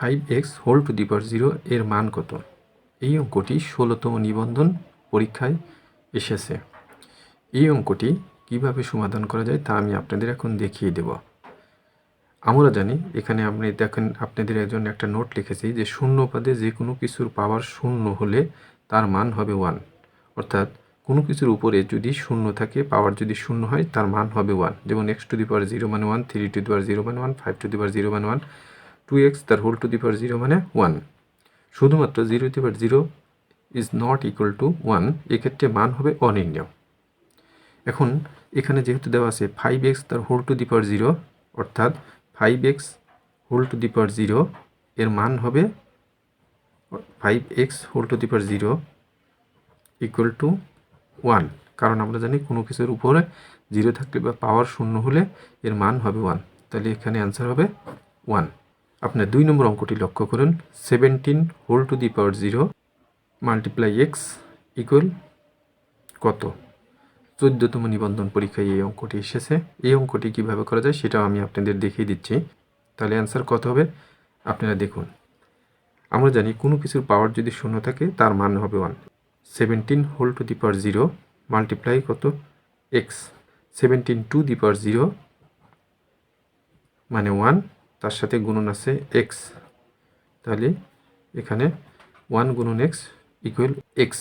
5x⁴0 এর মান কত? এই অঙ্কটি 16তম নিবন্ধন পরীক্ষায় এসেছে। এই অঙ্কটি কিভাবে সমাধান করা যায় তা আমি আপনাদের এখন দেখিয়ে দেব। আমরা জানি এখানে আপনি দেখেন, আপনাদের জন্য একটা নোট লিখেছি যে শূন্য পদে যে কোনো কিছুর পাওয়ার শূন্য হলে তার মান হবে 1, অর্থাৎ কোনো কিছুর উপরে যদি শূন্য থাকে, পাওয়ার যদি শূন্য হয় তার মান হবে 1। যেমন x⁴0 মানে 1, 3⁴0 মানে 1, 5⁴0 মানে 1, 2x তার হোল⁴0 মানে 1। শুধুমাত্র 0⁴0 ইজ নট ইকুয়াল টু 1, এক্ষেত্রে মান হবে অনির্ণেয়। এখন এখানে যেহেতু দেওয়া আছে 5x তার হোল⁴0, অর্থাৎ 5x⁴0 এর মান হবে 5x⁴0 ইকুয়াল টু 1, কারণ আমরা জানি কোনো কিছুর উপরে 0 থাকলে বা পাওয়ার শূন্য হলে এর মান হবে 1, তাহলে এখানে অ্যান্সার হবে 1। আপনার 2 নম্বর অঙ্কটি লক্ষ্য করুন। 17⁴0 মাল্টিপ্লাই এক্স ইকুয়াল কত? 14তম নিবন্ধন পরীক্ষায় এই অঙ্কটি এসেছে। এই অঙ্কটি কিভাবে করা যায় সেটাও আমি আপনাদের দেখিয়ে দিচ্ছি। তাহলে অ্যান্সার কত হবে আপনারা দেখুন। আমরা জানি কোনো কিছুর পাওয়ার যদি শূন্য থাকে তার মান হবে 1। 17⁴0 মাল্টিপ্লাই কত? এক্স। 17⁴0 মানে 1, তার সাথে গুণন আছে এক্স, তাহলে এখানে 1 গুণন এক্স ইকুয়াল এক্স।